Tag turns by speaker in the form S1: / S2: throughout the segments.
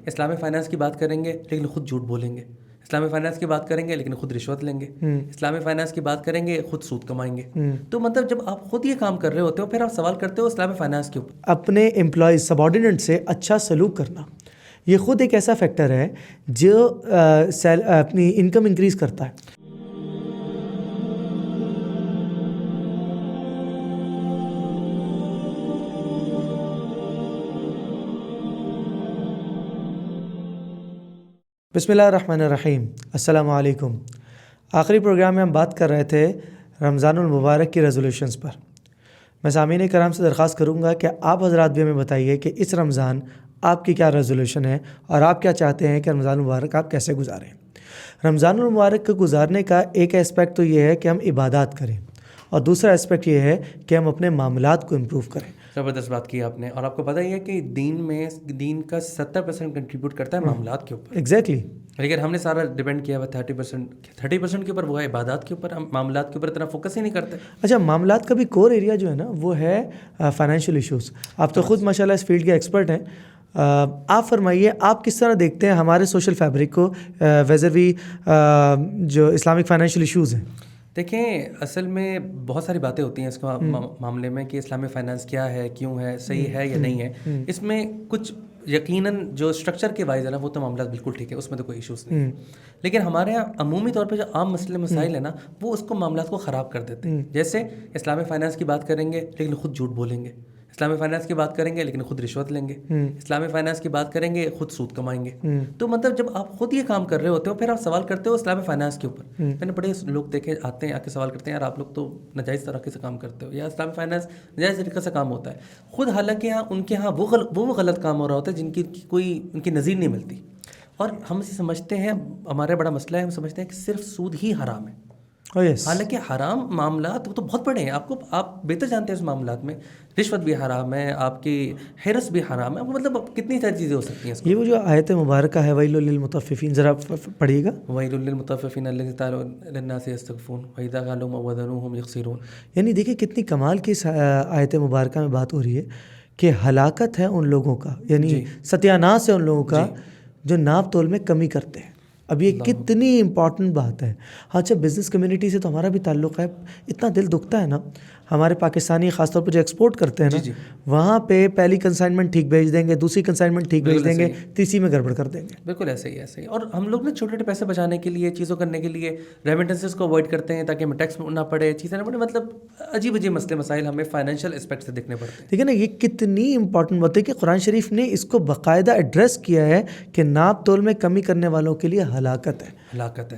S1: اسلامی فائنانس کی بات کریں گے لیکن خود جھوٹ بولیں گے، اسلامی فائنانس کی بات کریں گے لیکن خود رشوت لیں گے، اسلامی فائنانس کی بات کریں گے خود سود کمائیں گے. تو مطلب جب آپ خود یہ کام کر رہے ہوتے ہو پھر آپ سوال کرتے ہو اسلامی فائنانس کے اوپر.
S2: اپنے امپلائیز سبارڈینیٹ سے اچھا سلوک کرنا یہ خود ایک ایسا فیکٹر ہے جو اپنی انکم انکریز کرتا ہے. بسم اللہ الرحمن الرحیم. السلام علیکم. آخری پروگرام میں ہم بات کر رہے تھے رمضان المبارک کی ریزولوشنز پر. میں سامعین کرام سے درخواست کروں گا کہ آپ حضرات بھی ہمیں بتائیے کہ اس رمضان آپ کی کیا ریزولوشن ہے اور آپ کیا چاہتے ہیں کہ رمضان المبارک آپ کیسے گزاریں. رمضان المبارک کو گزارنے کا ایک اسپیکٹ تو یہ ہے کہ ہم عبادات کریں اور دوسرا اسپیکٹ یہ ہے کہ ہم اپنے معاملات کو امپروو کریں.
S1: زبردست بات کی آپ نے. اور آپ کو پتہ ہی ہے کہ دین کا 70% کنٹریبیوٹ کرتا ہے معاملات کے اوپر.
S2: ایگزیکٹلی.
S1: لیکن ہم نے سارا ڈیپینڈ کیا ہوا 30% کے اوپر، وہ ہے عبادات کے اوپر. ہم معاملات کے اوپر اتنا فوکس ہی نہیں کرتے.
S2: اچھا، معاملات کا بھی کور ایریا جو ہے نا وہ ہے فائنینشیل ایشوز. آپ تو خود ماشاءاللہ اس فیلڈ کے ایکسپرٹ ہیں. آپ فرمائیے آپ کس طرح دیکھتے ہیں ہمارے سوشل فیبرک کو ویزوی جو اسلامک فائنینشیل ایشوز ہیں.
S1: دیکھیں، اصل میں بہت ساری باتیں ہوتی ہیں اس کا معاملے میں کہ اسلامی فائنانس کیا ہے، کیوں ہے، صحیح ہے یا نہیں ہے. اس میں کچھ یقیناً جو اسٹرکچر کے وائز ہے نا وہ تو معاملات بالکل ٹھیک ہے، اس میں تو کوئی ایشوز نہیں. لیکن ہمارے یہاں عمومی طور پہ جو عام مسائل ہیں نا وہ اس کو معاملات کو خراب کر دیتے ہیں. جیسے اسلامی فائنانس کی بات کریں گے لیکن خود جھوٹ بولیں گے، اسلامی فائنانس کی بات کریں گے لیکن خود رشوت لیں گے، اسلامی فائنانس کی بات کریں گے خود سود کمائیں گے. تو مطلب جب آپ خود یہ کام کر رہے ہوتے ہو پھر آپ سوال کرتے ہو اسلامی فائنانس کے اوپر. میں نے بڑے لوگ دیکھے آتے ہیں آ کے سوال کرتے ہیں، یار آپ لوگ تو ناجائز طریقے سے کام کرتے ہو، یا اسلامی فائنانس ناجائز طریقے سے کام ہوتا ہے. خود حالانکہ یہاں ان کے یہاں وہ غلط کام ہو رہا ہوتا ہے جن کی کوئی ان کی نظیر نہیں ملتی. اور ہم اسے سمجھتے ہیں، ہمارا بڑا مسئلہ ہے، ہم سمجھتے ہیں کہ صرف سود ہی حرام ہے. حالانکہ حرام معاملات وہ تو بہت بڑے ہیں. آپ بہتر جانتے ہیں اس معاملات میں رشوت بھی حرام ہے، آپ کی ہرس بھی حرام ہے. مطلب کتنی ساری چیزیں ہو سکتی ہیں.
S2: یہ وہ جو آیت مبارکہ ہے ویل للمطففین، ذرا پڑھیے گا.
S1: ویل للمطففین الذین قالوا للناس یستوفون واذا قالوا وزنوهم یخسرون.
S2: یعنی دیکھیں کتنی کمال کی آیت مبارکہ میں بات ہو رہی ہے کہ ہلاکت ہے ان لوگوں کا، یعنی ستیاناس ہے ان لوگوں کا جو ناپ تول میں کمی کرتے ہیں. اب یہ کتنی امپورٹنٹ بات ہے. اچھا، بزنس کمیونٹی سے تو ہمارا بھی تعلق ہے. اتنا دل دکھتا ہے نا، ہمارے پاکستانی خاص طور پر جو ایکسپورٹ کرتے ہیں نا وہاں پہ پہلی کنسائنمنٹ ٹھیک بھیج دیں گے، دوسری کنسائنمنٹ ٹھیک بھیج دیں گے، تیسری میں گڑبڑ کر دیں گے.
S1: بالکل ایسے ہی. اور ہم لوگ نا چھوٹے چھوٹے پیسے بچانے کے لیے، چیزوں کرنے کے لیے ریمیٹنسز کو اوائڈ کرتے ہیں تاکہ ہمیں ٹیکس نہ پڑے، چیزیں نہ پڑے. مطلب عجیب مسئلے مسائل ہمیں فائنینشیل اسپیکٹ سے دیکھنے پڑتے ہیں.
S2: ٹھیک ہے نا. یہ کتنی امپورٹنٹ بات ہے کہ قرآن شریف نے اس کو باقاعدہ ایڈریس کیا ہے کہ ناپ تول میں کمی کرنے والوں کے لیے ہلاکت ہے.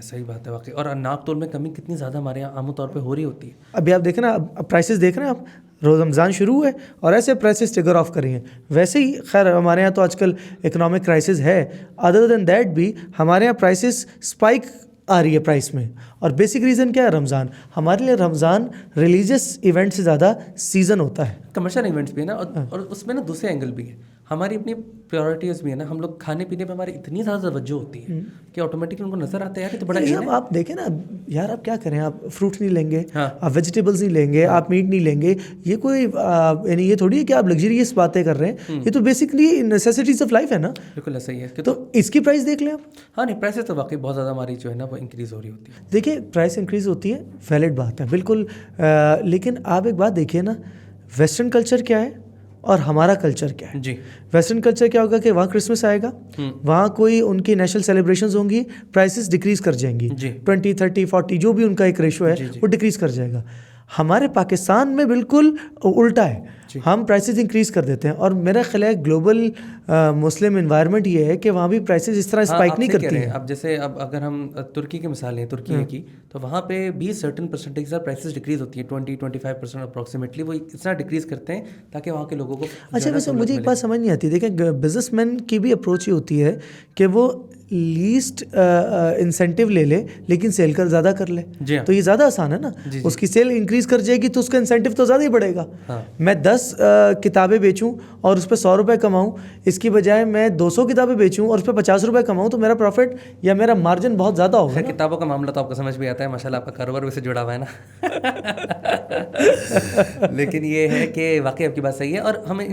S1: صحیح بات ہے واقعی. اور ناپ تول میں کمی کتنی زیادہ ہمارے یہاں عام طور پہ ہو رہی ہوتی ہے.
S2: ابھی آپ دیکھیں نا، اب پرائسز دیکھ رہے ہیں آپ، رمضان شروع ہے اور ایسے پرائسز ٹگر آف کر رہی ہیں. ویسے ہی خیر ہمارے یہاں تو آج کل اکنامک کرائسس ہے، ادر دین دیٹ بھی ہمارے یہاں پرائسز اسپائک آ رہی ہے پرائس میں. اور بیسک ریزن کیا ہے؟ رمضان. ہمارے لیے رمضان ریلیجیس ایونٹ سے زیادہ سیزن ہوتا ہے.
S1: کمرشل ایونٹس بھی ہے نا، اور اس میں نا دوسرے اینگل بھی ہے. ہماری اپنی پریورٹیز بھی ہے نا. ہم لوگ کھانے پینے پہ ہماری اتنی زیادہ توجہ ہوتی ہے کہ آٹومیٹکلی ان کو نظر آتا ہے یار یہ تو بڑا ہے.
S2: آپ دیکھیں نا یار، آپ کیا کریں، آپ فروٹ نہیں لیں گے، آپ ویجیٹیبلز نہیں لیں گے، آپ میٹ نہیں لیں گے. یہ کوئی یعنی یہ تھوڑی ہے کہ آپ لگژریس باتیں کر رہے ہیں. یہ تو بیسکلی نیسیسٹیز آف لائف ہے نا.
S1: بالکل صحیح ہے.
S2: تو اس کی پرائس دیکھ لیں آپ.
S1: ہاں نہیں، پرائسز تو واقعی بہت زیادہ ہماری جو ہے نا وہ انکریز ہو رہی ہوتی ہے.
S2: دیکھیں پرائس انکریز ہوتی ہے، ویلڈ بات ہے بالکل. لیکن آپ ایک بات دیکھیے نا، ویسٹرن کلچر کیا ہے اور ہمارا کلچر کیا ہے.
S1: جی،
S2: ویسٹرن کلچر کیا ہوگا کہ وہاں کرسمس آئے گا، وہاں کوئی ان کی نیشنل سیلیبریشنز ہوں گی، پرائسز ڈکریز کر جائیں گی. 20 30 40 جو بھی ان کا ایک ریشو ہے وہ ڈکریز کر جائے گا. ہمارے پاکستان میں بالکل الٹا ہے، ہم پرائسز انکریز کر دیتے ہیں. اور میرا خیال ہے گلوبل مسلم انوائرمنٹ یہ ہے کہ وہاں بھی پرائسز اس طرح اسپائک نہیں کرتی ہیں.
S1: اب جیسے اب اگر ہم ترکی کی مثال لیں، ترکی کی، تو وہاں پہ بھی سرٹن پرسنٹیج سے پرائسز ڈکریز ہوتی ہیں، 20-25% اپروکسیمیٹلی. وہ اس طرح ڈکریز کرتے ہیں تاکہ وہاں کے لوگوں کو.
S2: اچھا، ویسے مجھے ایک بات سمجھ نہیں آتی. دیکھیں بزنس مین کی بھی اپروچ یہ ہوتی ہے کہ وہ لیسٹ انسینٹیو لے لے لیکن سیل کر زیادہ کر لے,
S1: جی ہاں.
S2: تو یہ زیادہ آسان ہے نا. اس کی سیل انکریز کر جائے گی تو اس کا انسینٹیو تو زیادہ ہی بڑھے گا. میں 10 کتابیں بیچوں اور اس پہ 100 روپے کماؤں, اس کی بجائے میں 200 کتابیں بیچوں اور اس پہ 50 روپے کماؤں, تو میرا پروفٹ یا میرا مارجن بہت زیادہ ہوگا.
S1: کتابوں کا معاملہ تو آپ کو سمجھ بھی آتا ہے, ماشاءاللہ آپ کا کاروبار ویسے جڑا ہوا ہے نا. لیکن یہ ہے کہ واقعی آپ کی بات صحیح ہے, اور ہمیں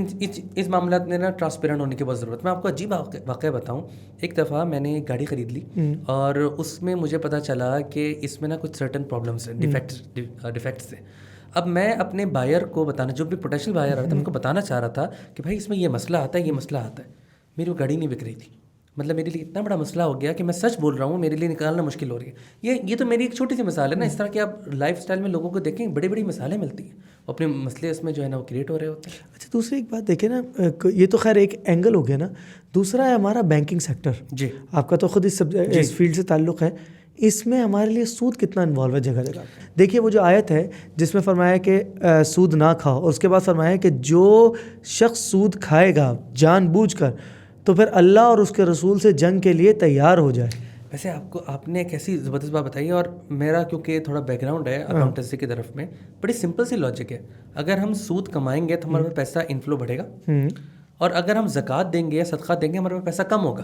S1: اس معاملات میں نا ٹرانسپیرنٹ ہونے کی بہت ضرورت ہے. میں آپ کو عجیب واقعہ بتاؤں. ایک دفعہ میں نے ایک گاڑی خرید لی اور اس میں مجھے پتہ چلا کہ اس میں نا کچھ سرٹن پرابلمس ہیں, ڈیفیکٹس ہیں. اب میں اپنے بائر کو بتانا, جو بھی پوٹینشیل بائر آ رہا تھا, ان کو بتانا چاہ رہا تھا کہ بھائی اس میں یہ مسئلہ آتا ہے, یہ مسئلہ آتا ہے. میری وہ گاڑی نہیں بک رہی تھی. مطلب میرے لیے اتنا بڑا مسئلہ ہو گیا کہ میں سچ بول رہا ہوں, میرے لیے نکالنا مشکل ہو رہی ہے. یہ تو میری ایک چھوٹی سی مثال ہے نا. اس طرح کہ آپ لائف اسٹائل میں لوگوں کو دیکھیں, بڑی بڑی مثالیں ملتی ہیں, اپنے مسئلے اس میں جو ہے نا وہ کریٹ ہو رہے ہوتے ہیں.
S2: اچھا, دوسری ایک بات دیکھیں نا, یہ تو خیر ایک اینگل ہو گیا نا. دوسرا ہے ہمارا بینکنگ سیکٹر.
S1: جی,
S2: آپ کا تو خود اس فیلڈ سے تعلق ہے. اس میں ہمارے لیے سود کتنا انوالو ہے جگہ جگہ. دیکھیے وہ جو آیت ہے جس میں فرمایا کہ سود نہ کھاؤ, اور اس کے بعد فرمایا کہ جو شخص سود کھائے گا جان بوجھ کر تو پھر اللہ اور اس کے رسول سے جنگ کے لیے تیار ہو جائے.
S1: ویسے آپ نے ایک ایسی زبردست بات بتائی ہے, اور میرا کیونکہ تھوڑا بیک گراؤنڈ ہے اکاؤنٹنسی کی طرف میں, بڑی سمپل سی لاجک ہے. اگر ہم سود کمائیں گے تو ہمارے پاس پیسہ انفلو بڑھے گا, اور اگر ہم زکوٰۃ دیں گے یا صدقہ دیں گے ہمارے پاس پیسہ کم ہوگا.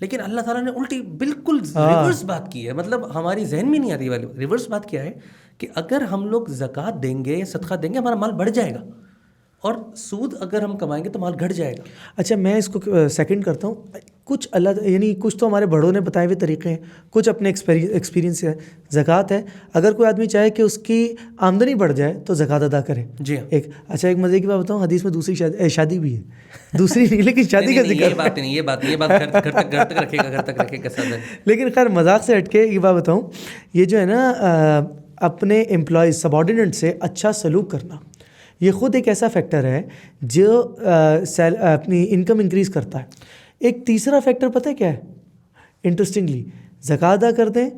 S1: لیکن اللہ تعالیٰ نے الٹی بالکل ریورس بات کی ہے. مطلب ہماری ذہن میں نہیں آتی والی ریورس بات کیا ہے کہ اگر ہم لوگ زکوٰۃ دیں گے یا صدقہ دیں گے ہمارا مال بڑھ جائے گا, اور سود اگر ہم کمائیں گے تو مال گھٹ جائے گا.
S2: اچھا, میں اس کو سیکنڈ کرتا ہوں. کچھ اللہ یعنی کچھ تو ہمارے بڑوں نے بتائے ہوئے طریقے ہیں, کچھ اپنے ایکسپیرینس ہے. زکوٰۃ ہے, اگر کوئی آدمی چاہے کہ اس کی آمدنی بڑھ جائے تو زکوٰۃ ادا کرے.
S1: جی ہاں.
S2: اچھا, ایک مزے کی بات بتاؤں, حدیث میں دوسری شادی بھی ہے. دوسری نہیں لیکن شادی کا ذکر.
S1: یہ بات گھر تک رکھے گا سادہ.
S2: لیکن خیر مذاق سے ہٹ کے یہ بات بتاؤں, یہ جو ہے نا اپنے امپلائیز سبارڈینیٹ سے اچھا سلوک کرنا, یہ خود ایک ایسا فیکٹر ہے جو اپنی انکم انکریز کرتا ہے. ایک تیسرا فیکٹر پتہ ہے کیا ہے؟ انٹرسٹنگلی زکوٰۃ ادا کر دیں.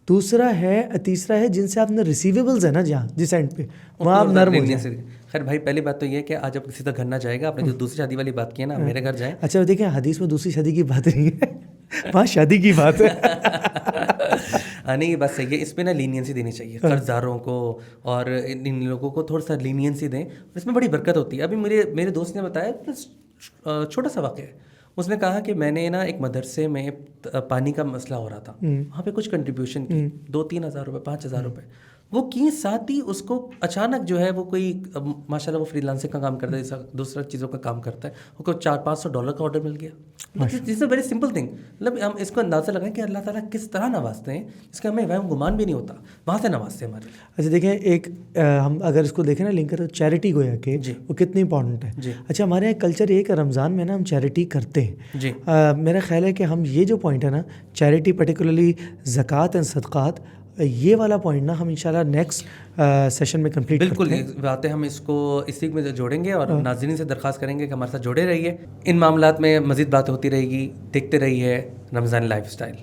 S2: تیسرا ہے جن سے آپ نے ریسیویبلز ہے نا, جہاں جس اینڈ پہ وہاں آپ نرم ہو جائیں.
S1: خیر بھائی, پہلی بات تو یہ ہے کہ آج آپ کسی کا گھر نہ جائے گا. آپ نے جو دوسری شادی والی بات کی ہے نا, میرے گھر جائیں.
S2: اچھا دیکھیں, حدیث میں دوسری شادی کی بات نہیں ہے, وہاں شادی کی بات ہے.
S1: نہیں, یہ بات صحیح ہے. اس پہ نا لینینسی دینی چاہیے قرض داروں کو, اور ان لوگوں کو تھوڑا سا لینینسی دیں, اس میں بڑی برکت ہوتی ہے. ابھی میرے دوست نے بتایا چھوٹا سا واقعہ ہے. اس نے کہا کہ میں نے نا ایک مدرسے میں پانی کا مسئلہ ہو رہا تھا, وہاں پہ کچھ کنٹریبیوشن کی 2-3 ہزار روپے 5,000 روپے وہ کی. ساتھ ہی اس کو اچانک جو ہے وہ کوئی ماشاء اللہ وہ فری لانسنگ کا کام کرتا ہے, دوسرا چیزوں کا کام کرتا ہے, اس کو $400-500 کا آرڈر مل گیا. دس از اے ویری سمپل تھنگ. مطلب ہم اس کو اندازہ لگائیں کہ اللہ تعالیٰ کس طرح نوازتے ہیں, اس کا ہمیں وہم گمان بھی نہیں ہوتا, وہاں سے نوازتے ہیں ہمارے.
S2: اچھا دیکھیں, ایک ہم اگر اس کو دیکھیں نا لنک کریں, چیریٹی گویا کہ وہ کتنی امپورٹنٹ ہے. اچھا, ہمارے یہاں کلچر یہ ہے کہ رمضان میں نا ہم چیریٹی کرتے ہیں.
S1: جی,
S2: میرا خیال ہے کہ ہم یہ جو پوائنٹ ہے نا چیریٹی, پرٹیکولرلی زکوٰۃ اینڈ صدقات, یہ والا پوائنٹ نا ہم انشاءاللہ نیکسٹ سیشن میں کمپلیٹ
S1: بالکل باتیں ہم اس کو اسی میں جوڑیں گے, اور ناظرین سے درخواست کریں گے کہ ہمارے ساتھ جڑے رہیے. ان معاملات میں مزید باتیں ہوتی رہے گی. دیکھتے رہیے رمضان لائف اسٹائل.